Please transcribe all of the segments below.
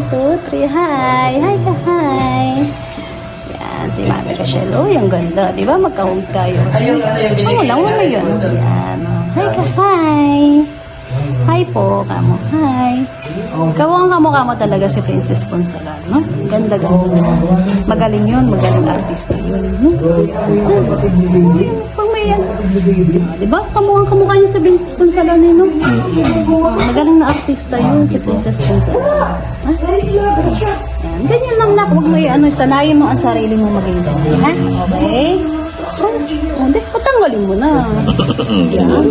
2, 3. Hi! Hi ka, hi! Yan, si Mami Rochelle. Uy, ang ganda. Di ba? Magka-home tayo. Wala mo yun. Yan. Hi ka, hi! Hi po, kamo. Hi! Kawang kamukha mo talaga si Princess Ponsalan, no? Ganda-ganda. Magaling yun. Magaling artista yun. Pag may yan. Di ba? Kamukha niya si Princess Ponsalan yun, no? Magaling na artista yun, si Princess Ponsalan. Ha? Yan. Ganyan lang na. Huwag mo sanayin mo ang sarili mo maging ganyan, ha? Okay? Hindi, patanggalin mo na. Yan.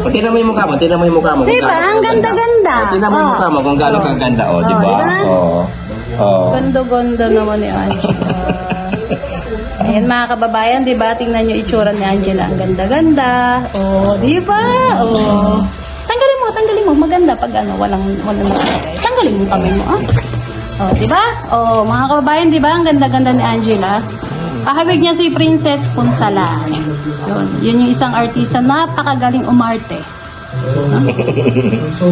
Tingnan mo yung mukha mo, tingnan mo yung mukha mo. Diba? Ang ganda-ganda. Tingnan mo yung mukha mo kung gaano kaganda, oh, di ba? diba? Ganda-ganda naman ni Angela. Ayan mga kababayan, di ba? Tingnan nyo itsura ni Angela. Ang ganda-ganda. Oh, di ba? Oh. Tanggalin mo. Maganda pag walang nakalagay. Tanggalin mo kamay mo, ah. Oh, di ba? Oh, mga kababayan, di ba? Ang ganda-ganda ni Angela. Kahawig niya si Princess Ponsalan. Yun yung isang artista, napakagaling umarte.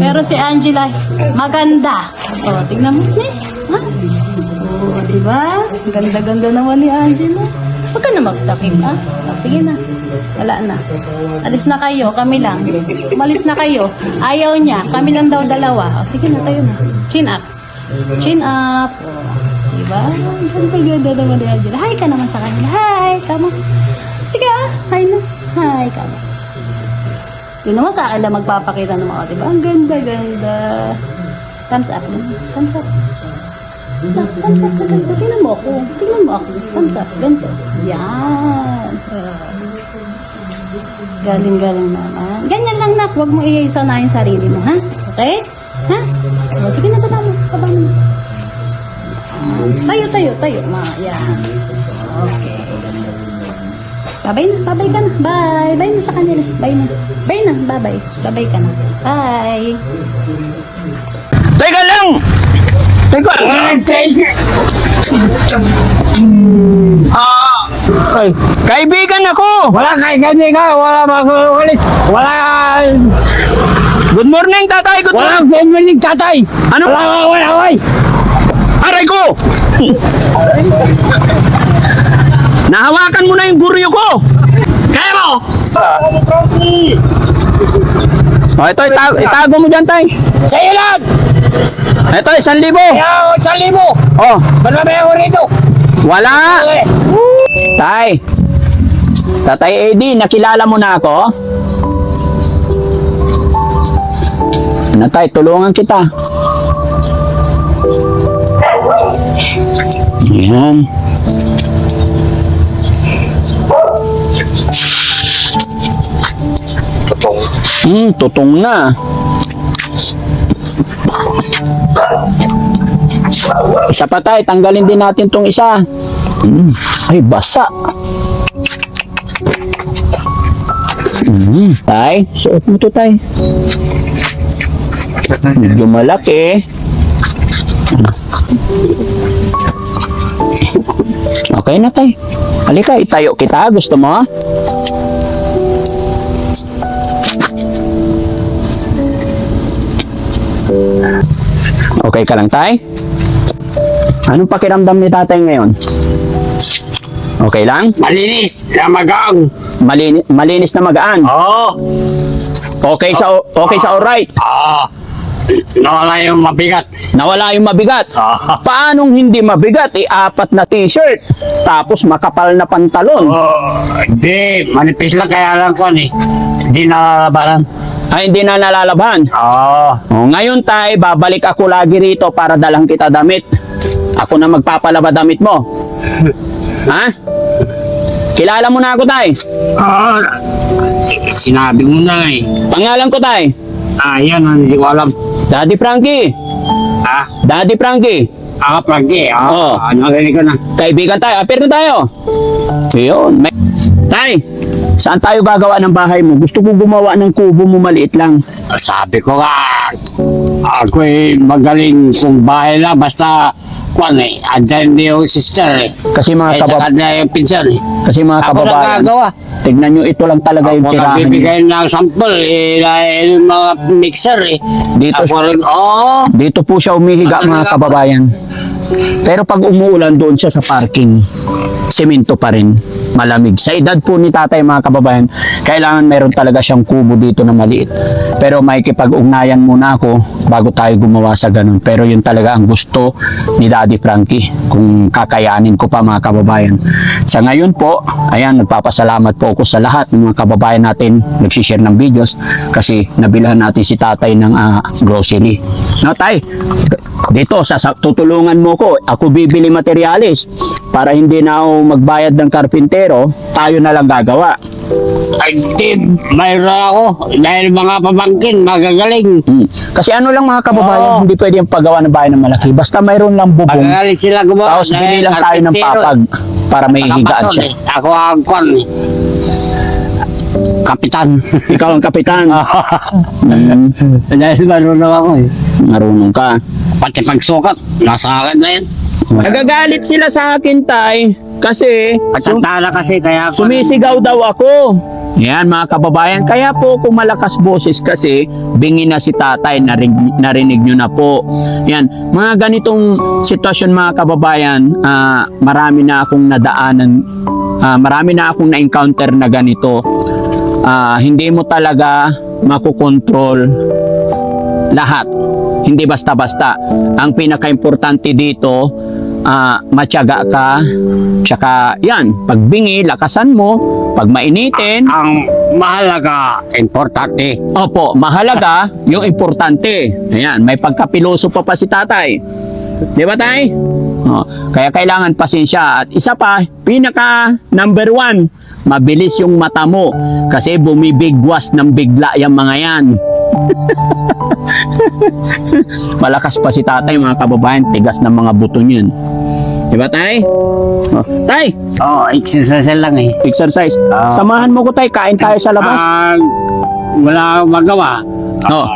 Pero si Angela, maganda. Oh, tingnan mo. Ha? Oh, di ba? Ganda-ganda naman ni Angela. Huwag ka na magtakip, ha? Oh, sige na. Wala na. Alis na kayo, kami lang. Umalis na kayo. Ayaw niya, kami lang daw dalawa. Oh, sige na, tayo na. Chin up. Chin up. Oh. Diba? Ganda naman ni Angela. Hi ka naman sa kanila. Hi! Kamo. Sige hi na. Hi, kamo. Yun naman sa akin lang magpapakita ng mga, diba? Ang ganda-ganda. Thumbs up. Thumbs up. Thumbs up. Ganda. Tingnan mo ako. Thumbs up. Ganito. Yan. Galing-galing naman. Ganyan lang, nak. Huwag mo i-sanayin sarili mo, ha? Okay? Ha? O, sige na, taba mo. Tayo, ma. Yan. Okay. Babay ka na. Bye na sa kanila. Bye na. Babay ka na. Bye. Teka lang! Kaibigan ako! Wala kaibigan ka, wala makulit, wala... Good morning, tatay! Wala good tatay! Ano? Wala. Aray ko! Nahawakan mo na yung guryo ko! Kaya mo! O, ito, itago mo dyan, tay. Sa'yo lang! Ito, 1,000. Kaya 1,000! Oh, Ba't mabaya ko rito? wala! Tay, Tatay Eddie, nakilala mo na ako? Ano, tay, tulungan kita. Yan. Tutong na. Isa pa tay, tanggalin din natin tong isa. Ay, basa. Tay, suot mo to tay. Medyo malaki. Okay na tay. Halika, itayo kita. Gusto mo? Okay ka lang, tay? Anong pakiramdam ni tatay ngayon? Okay lang? Malinis na magang. Malinis na magaan. Oo. Okay sa alright. Nawala yung mabigat. Nawala yung mabigat. Paanong hindi mabigat? 4 na t-shirt. Tapos makapal na pantalon. Hindi, manipis lang kaya lang ko eh. Hindi nalalabanan. Ay, hindi na nalalaban. Ngayon tay, babalik ako lagi rito para dalang kita damit. Ako na magpapalaba damit mo. Ha? Kilala mo na ako, tay? Sinabi mo na eh. Pangalan ko, tay? Yan, hindi ko alam. Daddy Frankie. Daddy Frankie. Frankie. Oo. Narinig ko na. Kaibigan tayo. Apir na tayo. Yun. Tay, saan tayo gagawa ng bahay mo? Gusto ko gumawa ng kubo mo maliit lang. Sabi ko nga, ako'y magaling kung bahay lang, basta kwan eh. Andyan din yung sister eh. Kasi mga Eh, saka kababayan, na yung pinsan eh. kasi mga Ako kababayan, nagagawa. tignan nyo, ito lang talaga yung Ako tirahan nyo. nagbibigay ng sample eh. Yung mga mixer eh. Dito, Ako rin, oo. dito po siya umihiga mga kababayan. Pero pag umuulan doon siya sa parking, semento pa rin, malamig. Sa edad po ni tatay mga kababayan, kailangan meron talaga siyang kubo dito na maliit. Pero may kipag-ugnayan muna ako bago tayo gumawa sa ganun. Pero yun talaga ang gusto ni Daddy Frankie, kung kakayanin ko pa mga kababayan. Sa ngayon po, ayan, nagpapasalamat po ako sa lahat ng mga kababayan natin nagsishare ng videos kasi nabilhan natin si tatay ng grocery. No, tay, dito, tutulungan mo ko. Ako bibili materialis para hindi na ako magbayad ng karpintero, tayo na lang gagawa. Ay, di, mayroon ako. Dahil mga pamangkin, magagaling. Kasi ano lang mga kababayan, Oo. hindi pwede yung paggawa ng bahay ng malaki. Basta mayroon lang bubong, Magagaling sila gumawa. tapos bili lang tayo ng papag para may higaan siya. Ako ang kwan eh. Kapitan. Ikaw ang kapitan. Dahil marunong ako eh. Marunong ka. Pati pagsukat, nasa akin na yan. Nagagalit sila sa akin, tay, kasi Patsanta na kasi kaya ako. sumisigaw daw ako. Yan mga kababayan, kaya po kung malakas boses kasi bingi na si tatay, narinig nyo na po. Yan, mga ganitong sitwasyon mga kababayan, marami na akong nadaanan, marami na akong na-encounter na ganito. Hindi mo talaga makukontrol lahat. Hindi basta-basta. Ang pinaka-importante dito, matyaga ka, tsaka yan, pagbingi, lakasan mo, pag mainitin, Ang mahalaga, importante. opo, mahalaga, yung importante. Ayan, may pagkapiloso pa si tatay. Di ba tay? Kaya kailangan pasensya. At isa pa, pinaka number 1, mabilis yung mata mo. Kasi bumibigwas ng bigla yung mga yan. Malakas pa si tatay mga kababayan, tigas ng mga buto niyan. Di ba tay? Tay, Exercise lang eh. exercise. Samahan mo ko tay, kain tayo sa labas. Wala akong magawa.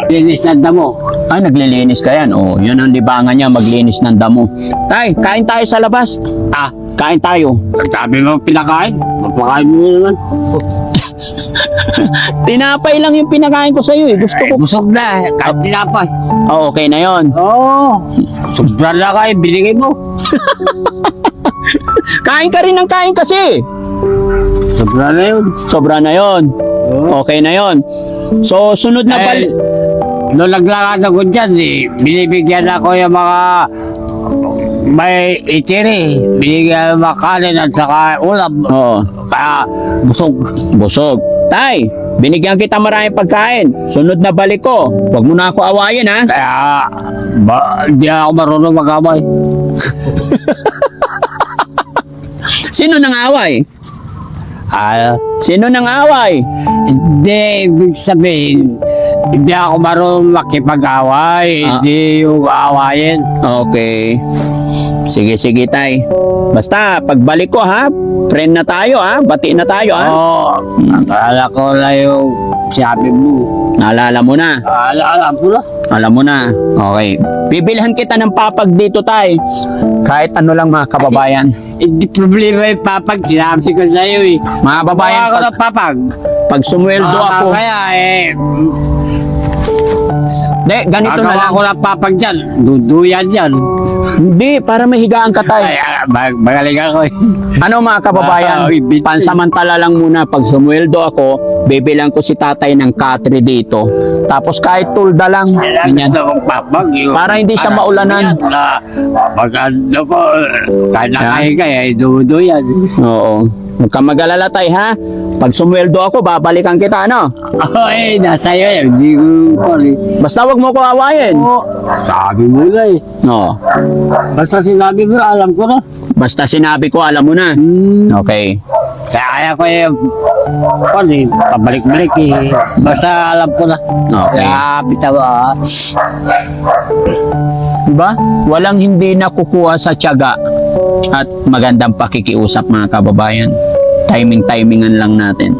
Linis ang damo. Ay, naglilinis ka yan. Oh, yun ang libangan niya, maglinis ng damo. Tay, kain tayo sa labas. Kain tayo. Sabi mo pinakain, mapakain mo naman. Tinapay lang yung pinakain ko sa iyo eh. Gusto ko. Busog na, kahit tinapay. Oh, okay na yon. Sobra na kayo, binigay mo. Kain ka rin ng kain kasi. Sobra na yun. Sobra na yon. Okay na yon. So, sunod na pal... Noong naglakad ako dyan, binibigyan ako yung mga may itiri. Binigyan yung mga kanin at saka ulam. Oo. Kaya busog. Busog. Tay, binigyan kita maraming pagkain. Sunod na balik ko. Huwag mo na ako awayin, ha? Kaya hindi ako marunong mag-away. Sino nang away? Sino nang away? Hindi, ibig sabihin, hindi ako marunong makipag-away. Hindi yung awayin. Okay. Sige, sige, tay. Basta, pagbalik ko, ha? Friend na tayo, ha? Bati na tayo, ha? Akala ko na yung sabi mo. Naalala mo na. Alam ko na. Alam mo na. Okay. Bibilhan kita ng papag dito, tay. Kahit ano lang mga kababayan. Hindi problema yung papag. Sinabi ko sa'yo eh. Mga babayan, Ako ng papag. pag sumweldo ako. Kaya Ganito na lang. ako ng papag dyan. Duduyan dyan. Hindi, para mahigaan ka, tay. Magaling ako eh. Ano mga kababayan, pansamantala lang muna pag sumweldo ako, bibilang ko si tatay ng katre dito. Tapos kahit tulda lang, ganyan. Gusto kong papag. Para hindi siya maulanan. Pag ano ko, kahit nakain ka eh, duduyan. Oo. Huwag kang mag-alala, tay, ha? Pag sumweldo ako, babalikan kita, ano? Nasa iyo eh. Hindi ko Basta wag mo ko awayin. sabi mo na eh. No. Basta sinabi mo, alam ko na. Basta sinabi ko, alam mo na. Okay. Kaya ko eh, pabalik-balik eh. Basta alam ko na. Okay. Kaya bitaw Diba? Walang hindi nakukuha sa tiyaga at magandang pakikiusap mga kababayan. Timing-timingan lang natin.